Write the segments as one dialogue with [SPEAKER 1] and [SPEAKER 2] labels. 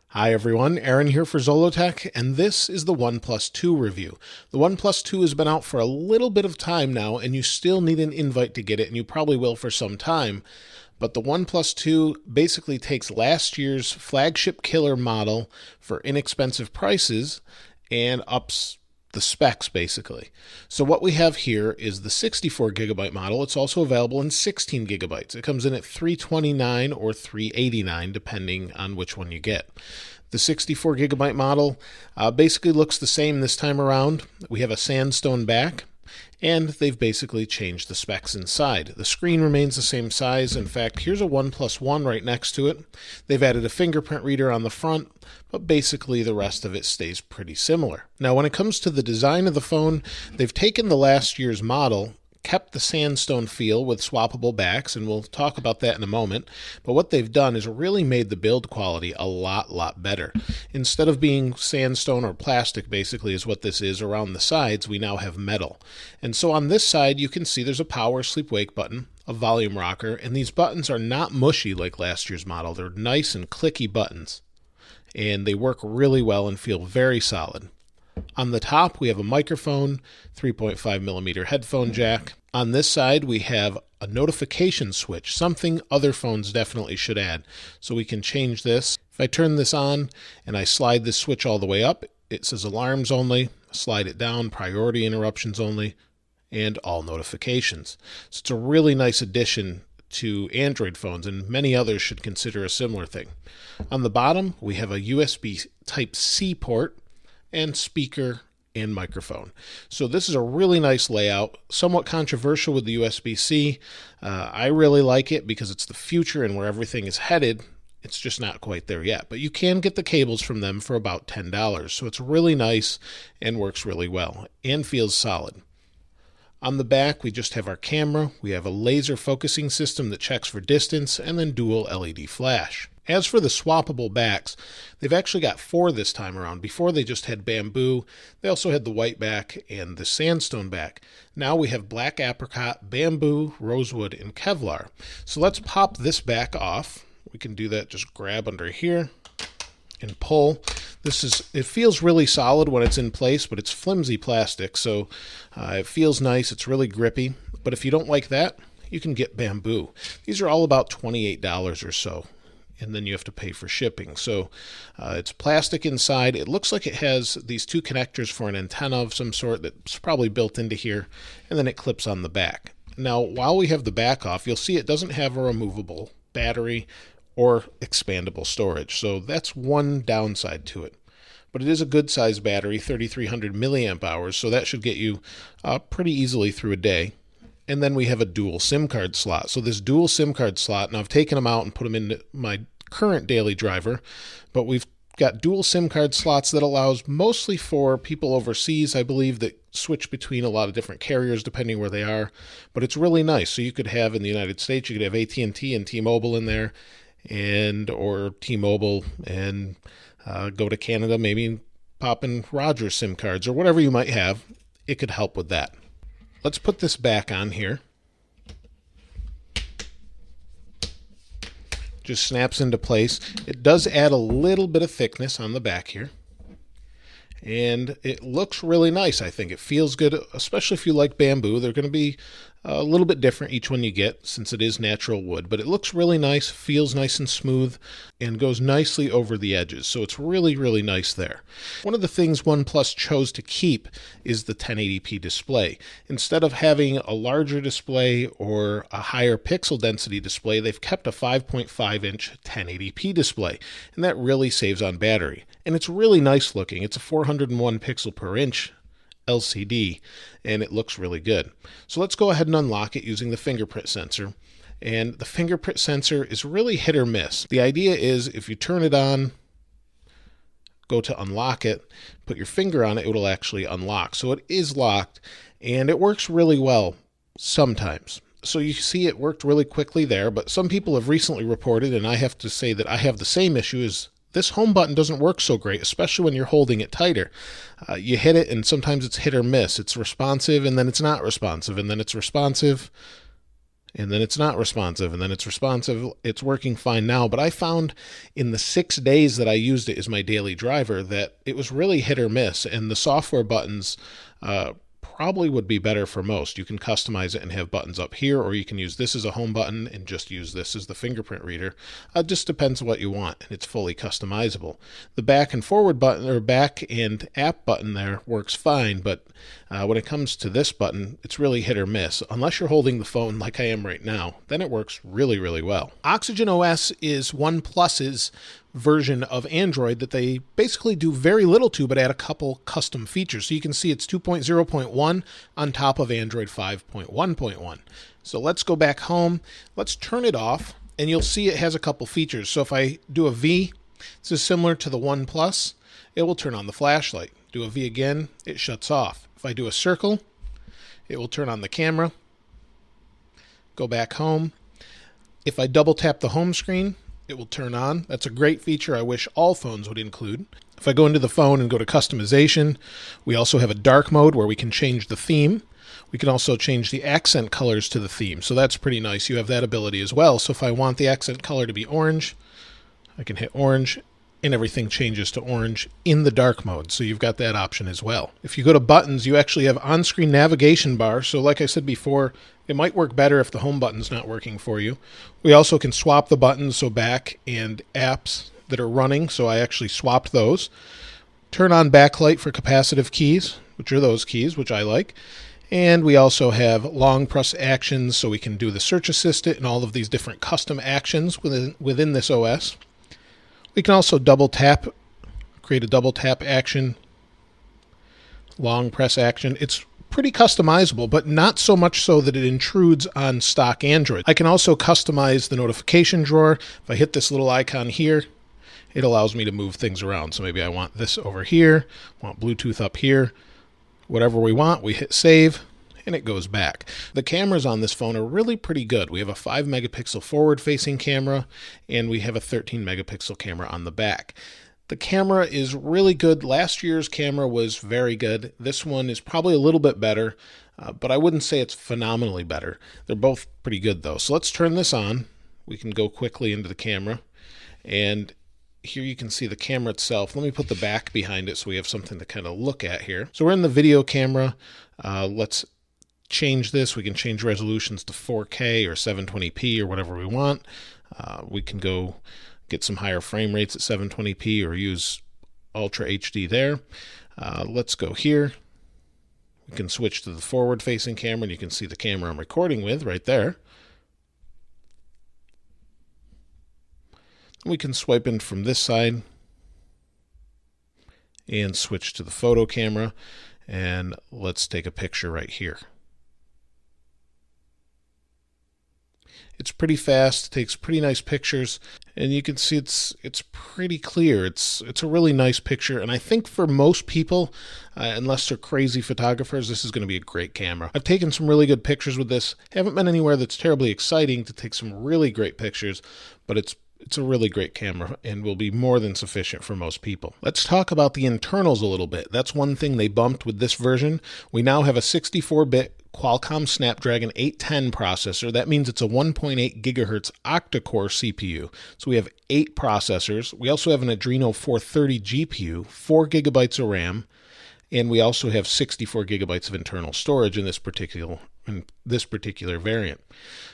[SPEAKER 1] Hi everyone, Aaron here for Zollotech, and this is the ONEPLUS 2 review. The ONEPLUS 2 has been out for a little bit of time now, and you still need an invite to get it, and you probably will for some time. But the ONEPLUS 2 basically takes last year's Flagship Killer model for inexpensive prices and ups the specs basically. So what we have here is the 64 gigabyte model. It's also available in 16 gigabytes. It comes in at $329 or $389 depending on which one you get. The 64 gigabyte model basically looks the same this time around. We have a sandstone back, and they've basically changed the specs inside. The screen remains the same size. In fact, here's a ONEPLUS One right next to it. They've added a fingerprint reader on the front, but basically the rest of it stays pretty similar. Now, when it comes to the design of the phone, they've taken the last year's model, kept the sandstone feel with swappable backs, and we'll talk about that in a moment. But what they've done is really made the build quality a lot better. Instead of being sandstone or plastic, basically is what this is, around the sides, we now have metal. And so on this side, you can see there's a power sleep wake button, a volume rocker, and these buttons are not mushy like last year's model. They're nice and clicky buttons, and they work really well and feel very solid. On the top, we have a microphone, 3.5 millimeter headphone jack. On this side, we have a notification switch, something other phones definitely should add. So we can change this. If I turn this on and I slide this switch all the way up, it says alarms only. Slide it down, priority interruptions only, and all notifications. So it's a really nice addition to Android phones, and many others should consider a similar thing. On the bottom, we have a USB Type-C port, and speaker and microphone. So this is a really nice layout, somewhat controversial with the USB-C. I really like it because it's the future and where everything is headed. It's just not quite there yet, but you can get the cables from them for about $10. So it's really nice and works really well and feels solid. On the back, we just have our camera. We have a laser focusing system that checks for distance, and then dual LED flash. As for the swappable backs, they've actually got 4 this time around. Before, they just had bamboo. They also had the white back and the sandstone back. Now we have black apricot, bamboo, rosewood, and Kevlar. So let's pop this back off. We can do that, just grab under here and pull. It feels really solid when it's in place, but it's flimsy plastic, so it feels nice. It's really grippy. But if you don't like that, you can get bamboo. These are all about $28 or so, and then you have to pay for shipping. So it's plastic inside. It looks like it has these 2 connectors for an antenna of some sort that's probably built into here, and then it clips on the back. Now, while we have the back off, you'll see it doesn't have a removable battery or expandable storage. So that's one downside to it. But it is a good size battery, 3,300 milliamp hours, so that should get you pretty easily through a day. And then we have a dual SIM card slot. So this dual SIM card slot, now I've taken them out and put them in my current daily driver, but we've got dual SIM card slots that allows mostly for people overseas, I believe, that switch between a lot of different carriers depending where they are. But it's really nice. So you could have in the United States, you could have AT&T and T-Mobile in there, or T-Mobile, and go to Canada, maybe pop in Rogers SIM cards or whatever you might have. It could help with that. Let's put this back on here. Just snaps into place. It does add a little bit of thickness on the back here, and it looks really nice. I think it feels good, especially if you like bamboo. They're going to be a little bit different each one you get since it is natural wood, but it looks really nice, feels nice and smooth, and goes nicely over the edges. So it's really nice there. One of the things ONEPLUS chose to keep is the 1080p display. Instead of having a larger display or a higher pixel density display, they've kept a 5.5-inch 1080p display, and that really saves on battery. And it's really nice looking. It's a 401 pixel per inch LCD, and it looks really good. So let's go ahead and unlock it using the fingerprint sensor. And the fingerprint sensor is really hit or miss. The idea is if you turn it on, go to unlock it, put your finger on it, it will actually unlock. So it is locked, and it works really well sometimes. So you see it worked really quickly there, but some people have recently reported, and I have to say that I have the same issue, is this home button doesn't work so great, especially when you're holding it tighter. You hit it, and sometimes it's hit or miss. It's responsive, and then it's not responsive, and then it's responsive, and then it's not responsive, and then it's responsive. It's working fine now, but I found in the 6 days that I used it as my daily driver that it was really hit or miss, and the software buttons probably would be better for most. You can customize it and have buttons up here, or you can use this as a home button and just use this as the fingerprint reader. Just depends what you want, and it's fully customizable. The back and forward button, or back and app button there, works fine, but when it comes to this button, it's really hit or miss. Unless you're holding the phone like I am right now, then it works really, really well. Oxygen OS is OnePlus's version of Android that they basically do very little to, but add a couple custom features. So you can see it's 2.0.1 on top of Android 5.1.1. So let's go back home. Let's turn it off, and you'll see it has a couple features. So if I do a V, this is similar to the OnePlus. It will turn on the flashlight. Do a V again, it shuts off. If I do a circle, it will turn on the camera. Go back home. If I double tap the home screen, it will turn on. That's a great feature I wish all phones would include. If I go into the phone and go to customization, we also have a dark mode where we can change the theme. We can also change the accent colors to the theme, so that's pretty nice. You have that ability as well. So if I want the accent color to be orange, I can hit orange, and everything changes to orange in the dark mode. So you've got that option as well. If you go to buttons, you actually have on-screen navigation bar. So like I said before, it might work better if the home button's not working for you. We also can swap the buttons, so back and apps that are running. So I actually swapped those. Turn on backlight for capacitive keys, which are those keys, which I like. And we also have long press actions, so we can do the search assistant and all of these different custom actions within this OS. We can also double tap, create a double tap action, long press action. It's pretty customizable, but not so much so that it intrudes on stock Android. I can also customize the notification drawer. If I hit this little icon here, it allows me to move things around. So maybe I want this over here, want Bluetooth up here, whatever we want, we hit save, and it goes back. The cameras on this phone are really pretty good. We have a 5 megapixel forward-facing camera, and we have a 13 megapixel camera on the back. The camera is really good. Last year's camera was very good. This one is probably a little bit better, but I wouldn't say it's phenomenally better. They're both pretty good, though. So let's turn this on. We can go quickly into the camera, and here you can see the camera itself. Let me put the back behind it so we have something to kind of look at here. So we're in the video camera. Let's change this. We can change resolutions to 4K or 720p or whatever we want. We can go get some higher frame rates at 720p or use Ultra HD there. Let's go here. We can switch to the forward-facing camera, and you can see the camera I'm recording with right there. We can swipe in from this side and switch to the photo camera, and let's take a picture right here. It's pretty fast, takes pretty nice pictures, and you can see it's pretty clear. It's a really nice picture, and I think for most people, unless they're crazy photographers, this is going to be a great camera. I've taken some really good pictures with this. Haven't been anywhere that's terribly exciting to take some really great pictures, but it's a really great camera and will be more than sufficient for most people. Let's talk about the internals a little bit. That's one thing they bumped with this version. We now have a 64-bit Qualcomm Snapdragon 810 processor. That means it's a 1.8 gigahertz octa-core CPU. So we have 8 processors. We also have an Adreno 430 GPU, 4 gigabytes of RAM, and we also have 64 gigabytes of internal storage in this particular variant.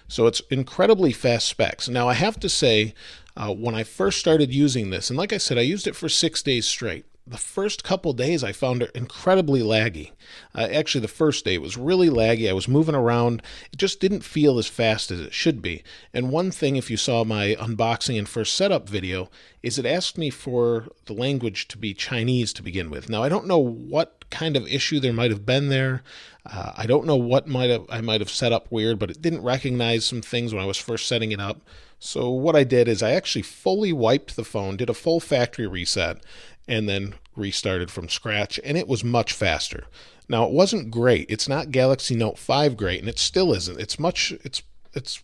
[SPEAKER 1] So it's incredibly fast specs. Now I have to say, when I first started using this, and like I said, I used it for 6 days straight. The first couple days I found it incredibly laggy. Actually, the first day it was really laggy. I was moving around. It just didn't feel as fast as it should be. And one thing, if you saw my unboxing and first setup video, is it asked me for the language to be Chinese to begin with. Now, I don't know what kind of issue there might have been there. I don't know what I might have set up weird, but it didn't recognize some things when I was first setting it up. So what I did is I actually fully wiped the phone, did a full factory reset, and then restarted from scratch, and it was much faster. Now, it wasn't great. It's not Galaxy Note 5 great, and it still isn't. It's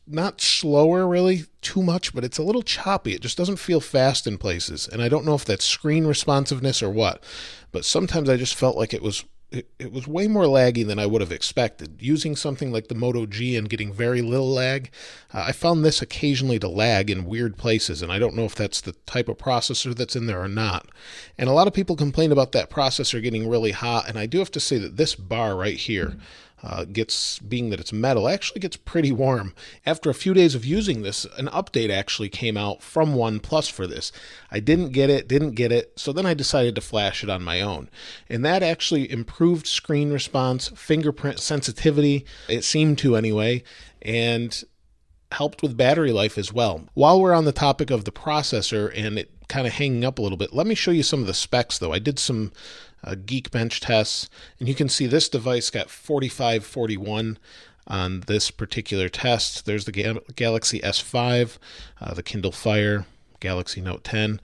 [SPEAKER 1] not slower really too much, but it's a little choppy. It just doesn't feel fast in places, and I don't know if that's screen responsiveness or what, but sometimes I just felt like it was it was way more laggy than I would have expected. Using something like the Moto G and getting very little lag, I found this occasionally to lag in weird places, and I don't know if that's the type of processor that's in there or not. And a lot of people complain about that processor getting really hot, and I do have to say that this bar right here, being that it's metal, actually gets pretty warm. After a few days of using this, an update actually came out from OnePlus for this. I didn't get it, so then I decided to flash it on my own. And that actually improved screen response, fingerprint sensitivity, it seemed to anyway, and helped with battery life as well. While we're on the topic of the processor and it kind of hanging up a little bit, let me show you some of the specs though. I did some Geekbench tests, and you can see this device got 4541 on this particular test. There's the Galaxy S5, the Kindle Fire, Galaxy Note 10.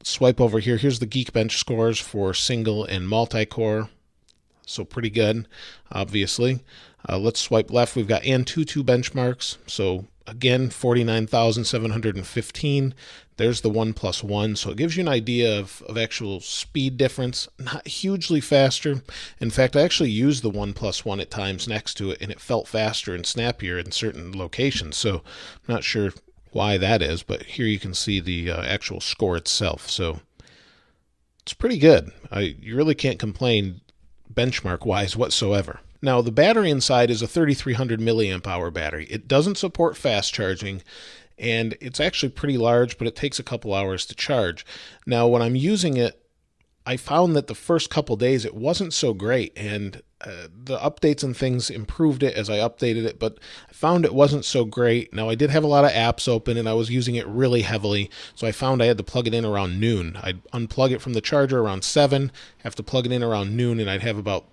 [SPEAKER 1] Swipe over here. Here's the Geekbench scores for single and multi-core. So pretty good, obviously. Let's swipe left. We've got Antutu benchmarks. So again, 49,715. There's the OnePlus One. So it gives you an idea of actual speed difference. Not hugely faster. In fact, I actually used the OnePlus One at times next to it, and it felt faster and snappier in certain locations. So I'm not sure why that is, but here you can see the actual score itself. So it's pretty good. You really can't complain benchmark-wise whatsoever. Now, the battery inside is a 3300 milliamp hour battery. It doesn't support fast charging, and it's actually pretty large, but it takes a couple hours to charge. Now, when I'm using it, I found that the first couple days it wasn't so great, and the updates and things improved it as I updated it, but I found it wasn't so great. Now, I did have a lot of apps open, and I was using it really heavily, so I found I had to plug it in around noon. I'd unplug it from the charger around 7, have to plug it in around noon, and I'd have about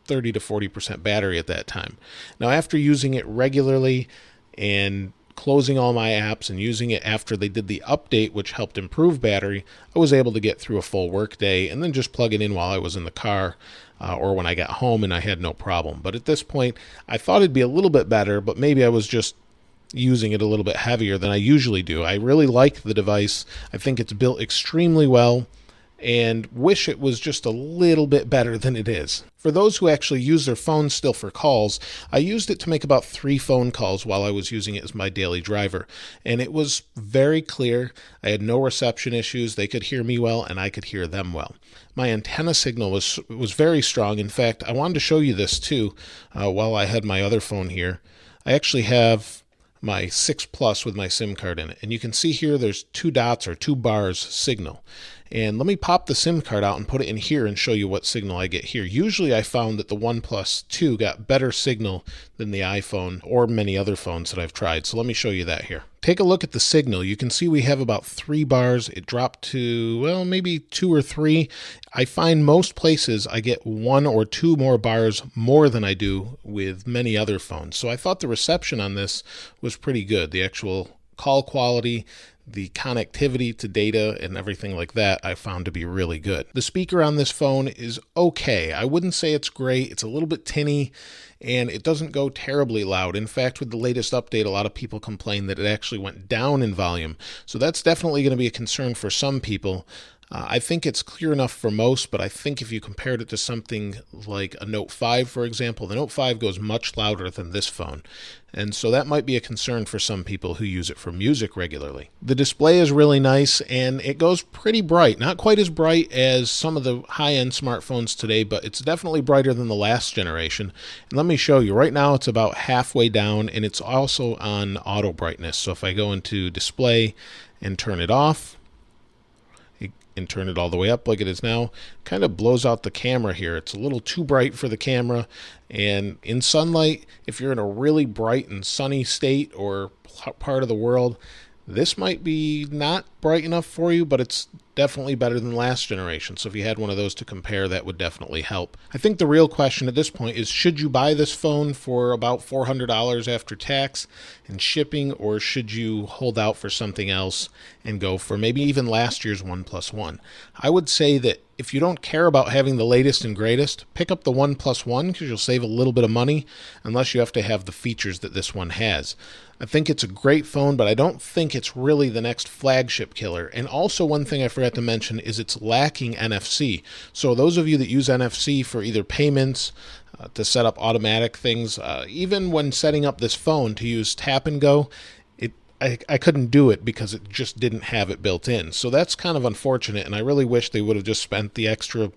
[SPEAKER 1] 30 to 40% battery at that time. Now, after using it regularly and closing all my apps and using it after they did the update, which helped improve battery, I was able to get through a full work day and then just plug it in while I was in the car or when I got home, and I had no problem. But at this point, I thought it'd be a little bit better, but maybe I was just using it a little bit heavier than I usually do. I really like the device. I think it's built extremely well, and wish it was just a little bit better than it is. For those who actually use their phones still for calls, I used it to make about 3 phone calls while I was using it as my daily driver, and it was very clear. I had no reception issues. They could hear me well, and I could hear them well. My antenna signal was very strong. In fact, I wanted to show you this too while I had my other phone here. I actually have my 6 Plus with my SIM card in it, and you can see here there's 2 dots or 2 bars signal. And let me pop the SIM card out and put it in here and show you what signal I get here. Usually I found that the OnePlus 2 got better signal than the iPhone or many other phones that I've tried. So let me show you that here. Take a look at the signal. You can see we have about 3 bars. It dropped to, well, maybe 2 or 3. I find most places I get 1 or 2 more bars more than I do with many other phones. So I thought the reception on this was pretty good. The actual call quality, the connectivity to data and everything like that I found to be really good. The speaker on this phone is okay. I wouldn't say it's great. It's a little bit tinny, and it doesn't go terribly loud. In fact, with the latest update, a lot of people complain that it actually went down in volume. So that's definitely going to be a concern for some people. I think it's clear enough for most, but I think if you compared it to something like a Note 5, for example, the Note 5 goes much louder than this phone. And so that might be a concern for some people who use it for music regularly. The display is really nice, and it goes pretty bright. Not quite as bright as some of the high-end smartphones today, but it's definitely brighter than the last generation. And let me show you. Right now it's about halfway down, and it's also on auto brightness. So if I go into display and turn it off, and turn it all the way up like it is now, kind of blows out the camera here. It's a little too bright for the camera, and in sunlight, if you're in a really bright and sunny state or part of the world, this might be not bright enough for you, but it's definitely better than last generation. So if you had one of those to compare, that would definitely help. I think the real question at this point is, should you buy this phone for about $400 after tax and shipping, or should you hold out for something else and go for maybe even last year's OnePlus One? I would say that if you don't care about having the latest and greatest, pick up the ONEPLUS One because you'll save a little bit of money unless you have to have the features that this one has. I think it's a great phone, but I don't think it's really the next flagship killer. And also one thing I forgot to mention is it's lacking NFC. So those of you that use NFC for either payments, to set up automatic things, even when setting up this phone to use tap and go, I couldn't do it because it just didn't have it built in. So that's kind of unfortunate, and I really wish they would have just spent the extra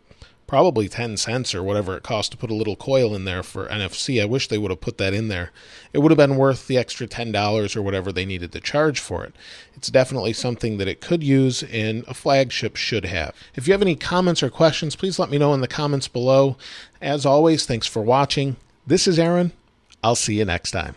[SPEAKER 1] probably 10 cents or whatever it cost to put a little coil in there for NFC. I wish they would have put that in there. It would have been worth the extra $10 or whatever they needed to charge for it. It's definitely something that it could use and a flagship should have. If you have any comments or questions, please let me know in the comments below. As always, thanks for watching. This is Aaron. I'll see you next time.